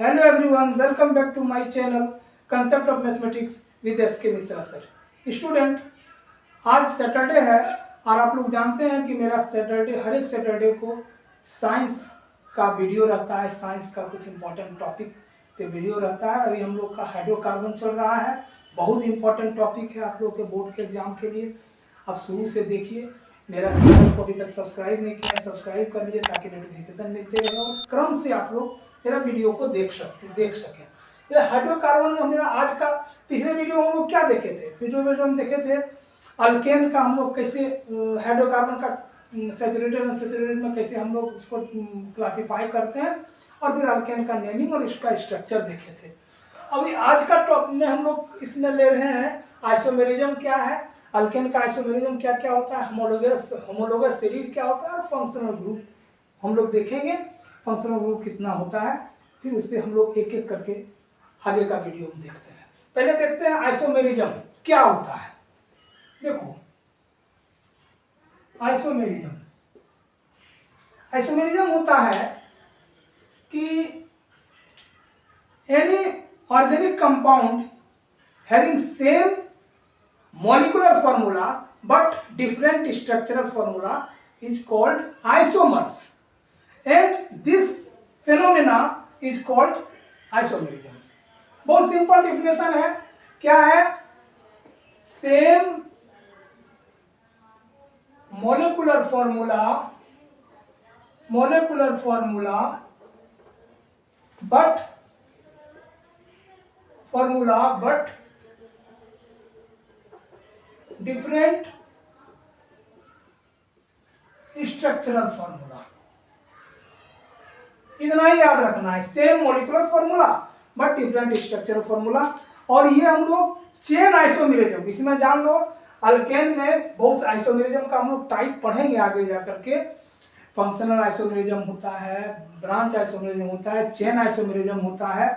Hello everyone, welcome back to my channel Concept of Mathematics with SK Mishra sir. Student, आज Saturday है और आप लोग जानते हैं कि मेरा सैटरडे हर एक सैटरडे को साइंस का वीडियो रहता है। साइंस का कुछ इम्पोर्टेंट टॉपिक पे वीडियो रहता है। अभी हम लोग का हाइड्रोकार्बन चल रहा है, बहुत इंपॉर्टेंट टॉपिक है आप लोग के बोर्ड के एग्जाम के लिए। आप शुरू से देखिए। मेरा चैनल को अभी तक सब्सक्राइब नहीं किया है, सब्सक्राइब कर लीजिए ताकि नोटिफिकेशन मिलते रहे और क्रम से आप लोग मेरा वीडियो को देख सकें। ये हाइड्रोकार्बन में मेरा आज का पिछले वीडियो में हम लोग क्या देखे थे? पिछले वीडियो हम देखे थे अल्केन का, हम लोग कैसे हाइड्रोकार्बन का सैचुरेटेड अनसैचुरेटेड में कैसे हम लोग इसको क्लासिफाई करते हैं, और फिर अल्केन का नेमिंग और इसका स्ट्रक्चर देखे थे। अभी आज का टॉपिक में हम लोग इसमें ले रहे हैं आइसोमेरिज्म क्या है, अल्केन का आइसोमेरिज्म क्या क्या होता है, होमोलोगस सीरीज क्या होता है और फंक्शनल ग्रुप हम लोग देखेंगे। फंक्शनल ग्रुप कितना होता है, फिर उस पर हम लोग एक एक करके आगे का वीडियो में देखते हैं। पहले देखते हैं आइसोमेरिज्म क्या होता है। देखो, आइसोमेरिज्म होता है कि any organic compound having same molecular formula but different structural formula is called isomers, and this phenomena is called isomerism. बहुत सिंपल डिफिनेशन है। क्या है? Same molecular formula but different structural formula. इतना ही याद रखना है, same molecular formula but different structural formula. और ये हम लोग चेन आइसोमेरिज्म, इसमें जान लो अल्केन में बहुत आइसोमेरिज्म का हम लोग टाइप पढ़ेंगे आगे जाकर के। फंक्शनल आइसोमेरिज्म होता है, ब्रांच आइसोमेरिज्म होता है, चेन आइसोमेरिज्म होता है,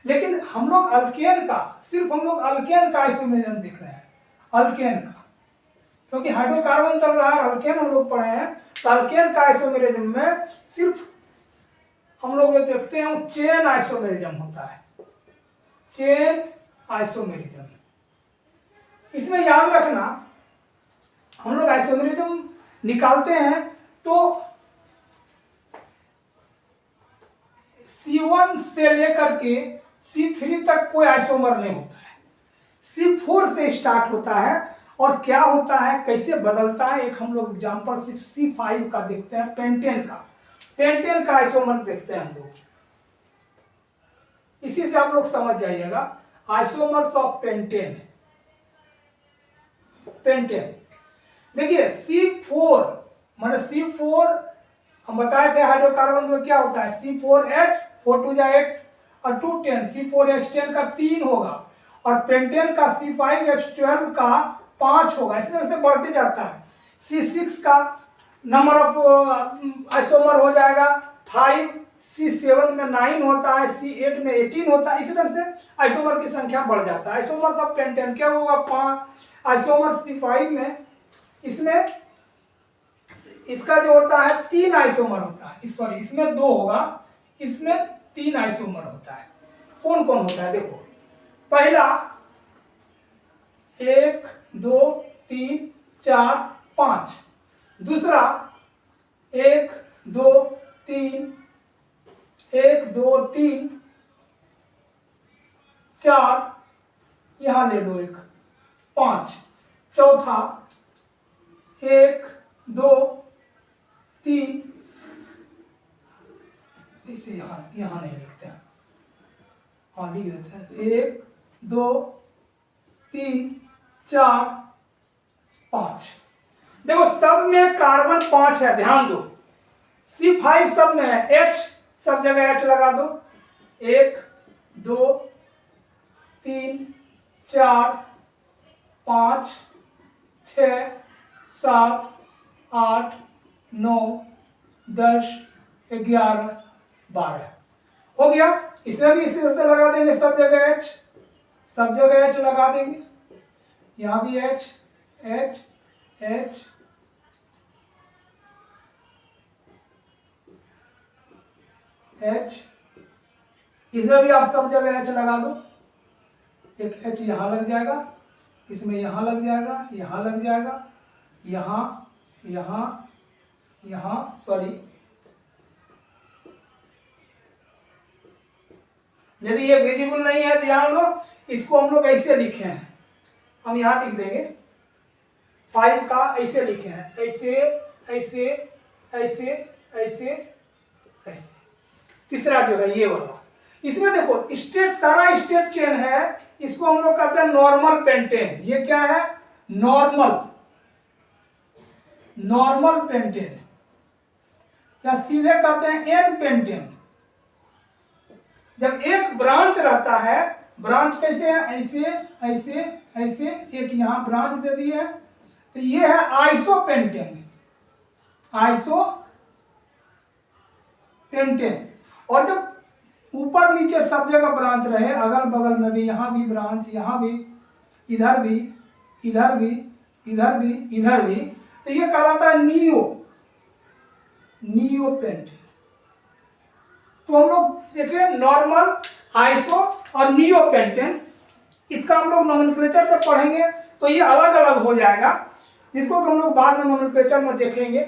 लेकिन हम लोग अल्केन का सिर्फ आइसोमेरिज्म देख रहे हैं, अल्केन का, क्योंकि हाइड्रोकार्बन चल रहा है, अल्केन हम लोग पढ़े हैं। तो अल्केन का आइसोमेरिज्म में सिर्फ हम लोग ये देखते हैं चेन आइसोमेरिज्म होता है, चेन आइसोमेरिज्म। इसमें याद रखना, हम लोग आइसोमेरिज्म निकालते हैं तो C1 से लेकर के C3 तक कोई आइसोमर नहीं होता है, C4 से स्टार्ट होता है। और क्या होता है, कैसे बदलता है, एक हम लोग एग्जांपल सिर्फ C5 का देखते हैं, पेंटेन का आइसोमर देखते हैं हम लोग। इसी से आप लोग समझ जाइएगा आइसोमर्स ऑफ पेंटेन। देखिए C4 माने C4 हम बताए थे हाइड्रोकार्बन में क्या होता है, C4H 4 2 8 और 2 10, C4H10 का 3 होगा, और पेंटेन का C5H12 का 5 होगा। इसी तरह से बढ़ते जाता है। C6 का नंबर ऑफ आइसोमर हो जाएगा 5, C7 में 9 होता है, C8 में 18 होता है। इसी तरह से आइसोमर की संख्या बढ़ जाता है। आइसोमर्स ऑफ पेंटेन क्या होगा, 5 आइसोमर C5 में, इसमें इसका जो होता है 3 आइसोमर होता है, सॉरी इसमें 2 होगा, इसमें 3 आइसोमर होता है। कौन कौन होता है देखो, पहला 1 2 3 4 5, दूसरा 1 2 3 1 2 3 4, यहां ले लो 1 5, चौथा 1 2 3, इसे यहां नहीं लिखते हैं, हाँ लिख देते हैं 1 2 3 4 5। देखो सब में कार्बन 5 है, ध्यान दो। C5 सब में है, H सब जगह H लगा दो। 1 2 3 4 5 6 7 8 9 10 11 12 हो गया। इसमें भी इसी तरह से लगा देंगे, सब जगह H लगा देंगे, यहाँ भी H H H H इसमें भी आप सब जगह H लगा दो, एक H यहाँ लग जाएगा, इसमें यहाँ लग जाएगा, यहाँ लग जाएगा, यहाँ यहाँ यहाँ, सॉरी, यदि ये विजिबल नहीं है तो यहाँ लो, इसको हम लोग ऐसे लिखे हैं, हम यहाँ लिख देंगे 5 का ऐसे लिखे हैं, ऐसे ऐसे ऐसे ऐसे ऐसे। तीसरा जो है ये वाला, इसमें देखो स्टेट, सारा स्टेट चेन है, इसको हम लोग कहते हैं नॉर्मल पेंटेन। ये क्या है? नॉर्मल, नॉर्मल पेंटेन, या सीधे कहते हैं एन पेंटेन। जब एक ब्रांच रहता है, ब्रांच कैसे है? ऐसे ऐसे ऐसे, एक यहाँ ब्रांच दे दी है, तो ये है आइसो पेंटेन, आइसो पेंटेन। और जब ऊपर नीचे सब जगह ब्रांच रहे, अगल बगल में भी, यहाँ भी ब्रांच, यहाँ भी, इधर भी, इधर भी, इधर भी, इधर भी, तो ये कहलाता है नियो, नियो पेंटेन। तो हम लोग देखिए नॉर्मल, आइसो और नियो पेंटेन, इसका हम लोग नोमेनक्लेचर जब पढ़ेंगे तो ये अलग अलग हो जाएगा, जिसको हम लोग बाद में नोमेनक्लेचर में देखेंगे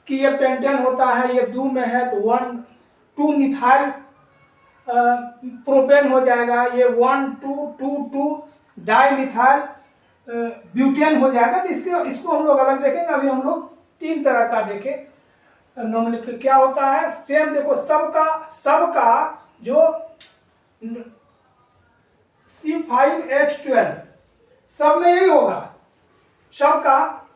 कि ये पेंटेन होता है, ये 2 में है तो 1,2 मिथाइल प्रोपेन हो जाएगा, ये 1,2,2,2 डाई मिथाइल ब्यूटेन हो जाएगा। तो इसको हम लोग अलग देखेंगे। अभी हम लोग 3 तरह का देखें नोमेनक्लेचर क्या होता है। सेम देखो, सबका जो C5H12 सब में यही होगा, सबका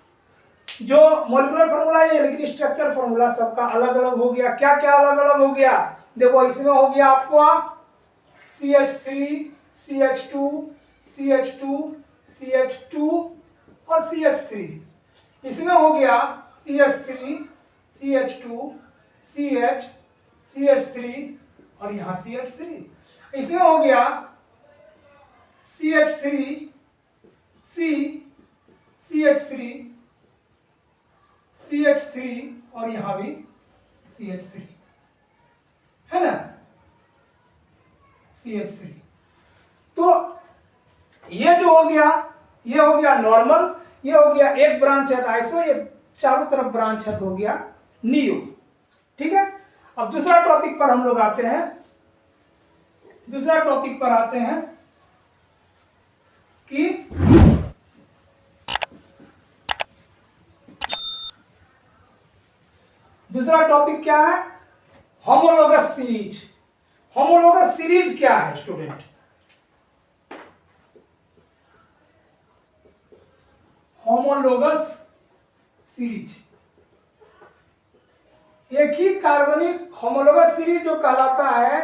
जो मॉलिक्यूलर फार्मूला है, लेकिन स्ट्रक्चर फार्मूला सबका अलग अलग हो गया। क्या क्या अलग अलग हो गया? देखो इसमें हो गया आपको CH3, CH2, CH2, CH2 और CH3। इसमें हो गया CH3, CH2, CH, CH3 और यहाँ CH3। इसमें हो गया CH3, C, CH3, CH3 और यहाँ भी CH3 है ना, CH3। तो ये जो हो गया, ये हो गया नॉर्मल, ये हो गया एक ब्रांच है आइसो, ये चारों तरफ ब्रांच है तो हो गया नियो। ठीक है, अब दूसरा टॉपिक पर हम लोग आते हैं। दूसरा टॉपिक पर आते हैं कि दूसरा टॉपिक क्या है? Homologous series. होमोलोगस सीरीज क्या है स्टूडेंट? होमोलोगस सीरीज एक ही कार्बनिक होमोलोगस सीरीज जो कहलाता है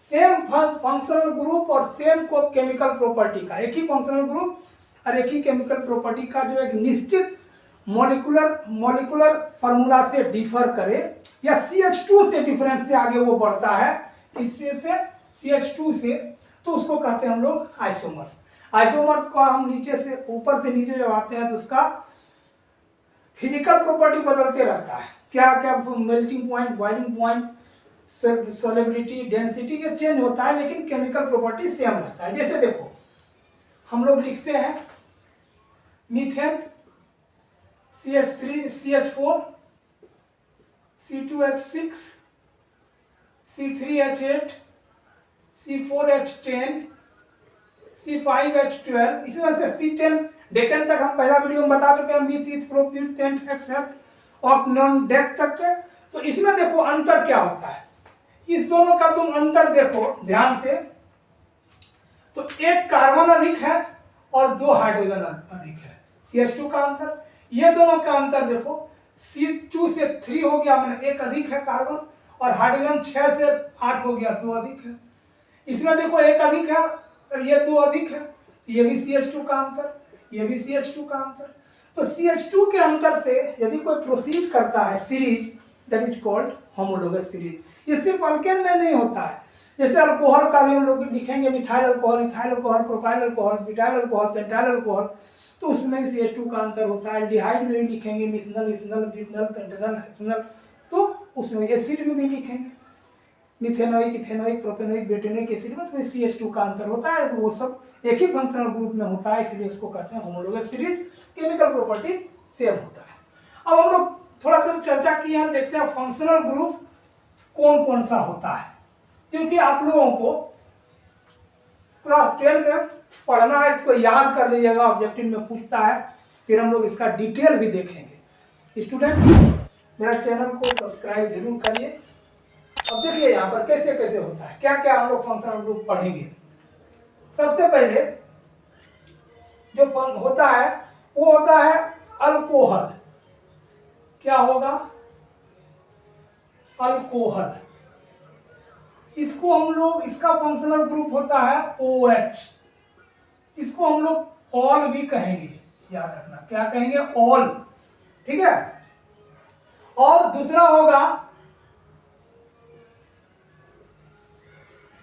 सेम फंक्शनल ग्रुप और सेम को केमिकल प्रॉपर्टी का, एक ही फंक्शनल ग्रुप और एक ही केमिकल प्रॉपर्टी का जो एक निश्चित मॉलिक्यूलर फार्मूला से डिफर करे, या CH2 से डिफरेंस से आगे वो बढ़ता है, इससे से CH2 से, तो उसको कहते हैं हम लोग आइसोमर्स। आइसोमर्स को हम नीचे से ऊपर से नीचे जब आते हैं तो उसका फिजिकल प्रॉपर्टी बदलते रहता है। क्या क्या? Melting point, boiling point, solubility, density, ये चेंज होता है, लेकिन केमिकल प्रॉपर्टी सेम रहता है। जैसे देखो हम लोग लिखते हैं methane CH3, CH4, C2H6, C3H8, C4H10, C5H12, इसी तरह से C10 डेकेन तक हम पहला वीडियो में बता चुके हैं, मीथ प्रोप्यूटेंट एक्सेप्ट ऑफ नॉन डेक तक के। तो इसमें देखो अंतर क्या होता है, इस दोनों का तुम अंतर देखो ध्यान से, तो एक कार्बन अधिक है और 2 हाइड्रोजन अधिक है, CH2 का अंतर। ये दोनों का अंतर देखो, C2 से 3 हो गया, मैंने एक अधिक है कार्बन, और हाइड्रोजन 6 से 8 हो गया, 2 अधिक है। इसमें देखो एक अधिक है और ये 2 अधिक है, ये भी CH2 का अंतर, ये भी CH2 का अंतर। तो CH2 के अंतर से यदि कोई प्रोसीड करता है series, that is called homologous series. ये सिर्फ अल्केन में नहीं होता है, जैसे अल्कोहल का भी हम लोग लिखेंगे methyl alcohol, ethyl alcohol, propyl alcohol, butyl alcohol, pentyl alcohol, तो उसमें CH2 का अंतर होता है। डिहाइड में भी लिखेंगे मिथनल, इथनल, ब्यूटनल, पेंटेनल, हेक्सेनल, तो उसमें एसिड में भी लिखेंगे। Methanoic, ethanoic, propanoic, butanoic acid में इसमें CH2 का अंतर होता है, तो वो सब एक ही फंक्शनल ग्रुप में होता है, इसलिए उसको कहते हैं homologous series. Chemical property same होता है। अब हम लोग थोड़ा सा चर्चा किए हैं, देखते हैं फंक्शनल ग्रुप कौन कौन सा होता है, क्योंकि आप लोगों को क्लास 12 में पढ़ना है, इसको याद कर लीजिएगा, ऑब्जेक्टिव में पूछता है, फिर हम लोग इसका डिटेल भी देखेंगे। स्टूडेंट मेरा चैनल को सब्सक्राइब जरूर करिए। अब देखिए यहाँ पर कैसे कैसे होता है, क्या क्या हम लोग फंक्शनल ग्रुप पढ़ेंगे। सबसे पहले जो होता है वो होता है अल्कोहल। क्या होगा? अल्कोहल। इसको हम लोग, इसका फंक्शनल ग्रुप होता है OH। इसको हम लोग ऑल भी कहेंगे, याद रखना। क्या कहेंगे? ऑल। ठीक है। और दूसरा होगा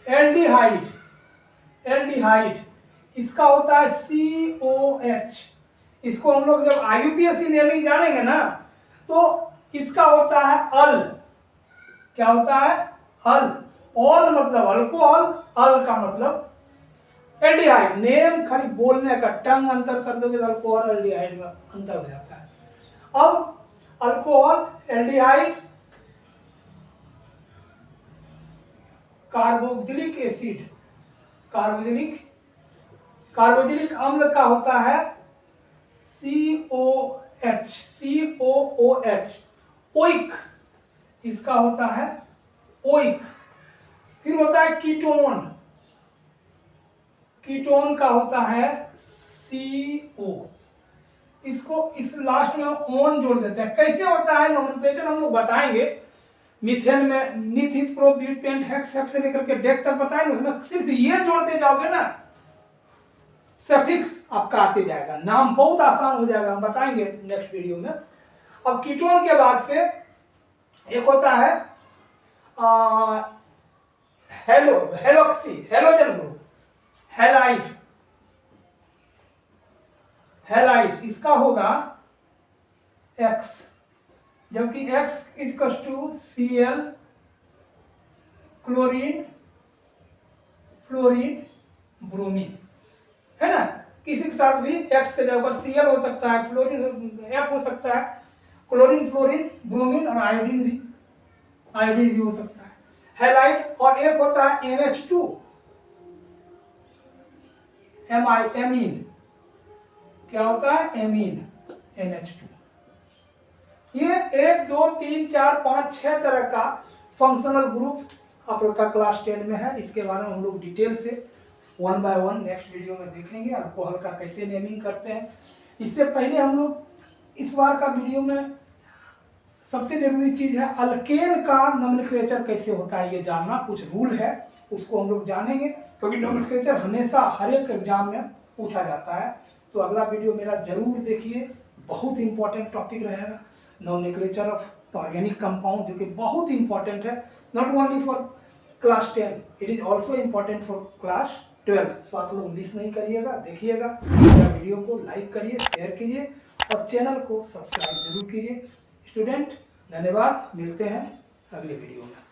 एल्डिहाइड। एल्डिहाइड इसका होता है COH। इसको हम लोग जब IUPAC नेमिंग जानेंगे ना, तो इसका होता है अल। क्या होता है? अल। ऑल मतलब अल्कोहल, अल का मतलब एल्डिहाइड। नेम खाली बोलने का, टंग अंतर कर दोगे तो अल्कोहल एल्डिहाइड में अंतर हो जाता है। अब alcohol, aldehyde, carboxylic acid, carboxylic अम्ल का होता है COOH। ओइक, इसका होता है ओइक। फिर होता है कीटोन। कीटोन का होता है CO। इसको इस लास्ट में ओन जोड़ देते हैं। कैसे होता है नोमेनक्लेचर हम लोग बताएंगे। मीथेन में मीथित, prop, but, pent, hex, hex से लेकर के डेक तक बताएंगे। उसमें सिर्फ ये जोड़ते जाओगे ना, सफिक्स आपका आते जाएगा, नाम बहुत आसान हो जाएगा, हम बताएंगे नेक्स्ट वीडियो में। अब कीटोन के बाद से एक होता है हेलोक्सी, हेलोजन ग्रुप, हैलाइड। हैलाइड इसका होगा X, जबकि X equals to Cl, chlorine, fluorine, bromine, है ना। किसी के साथ भी X के जगह पर Cl हो सकता है, फ्लोरीन F हो सकता है, क्लोरीन, फ्लोरीन, ब्रोमीन और आयोडीन भी हो सकता है। हैलाइड। और एक होता है NH2, एमीन। क्या होता है? Amine, NH2। ये 1 2 3 4 5 6 तरह का फंक्शनल ग्रुप आप लोग का क्लास 10 में है। इसके बारे में हम लोग डिटेल से 1 बाय 1 नेक्स्ट वीडियो में देखेंगे, अल्कोहल का कैसे नेमिंग करते हैं। इससे पहले हम लोग इस बार का वीडियो में सबसे जरूरी चीज है अल्केन का नोमेनक्लेचर कैसे होता है, ये जानना। कुछ रूल है, उसको हम लोग जानेंगे, क्योंकि नोमेनक्लेचर हमेशा हर एक एग्जाम में पूछा जाता है। तो अगला वीडियो मेरा जरूर देखिए, बहुत इंपॉर्टेंट टॉपिक रहेगा नोमेनक्लेचर ऑफ ऑर्गेनिक कंपाउंड, जो कि बहुत इंपॉर्टेंट है, not only for class 10, it is also important for class 12। सो आप लोग मिस नहीं करिएगा, देखिएगा। मेरा वीडियो को लाइक करिए, शेयर कीजिए और चैनल को सब्सक्राइब जरूर कीजिए। स्टूडेंट धन्यवाद, मिलते हैं अगले वीडियो में।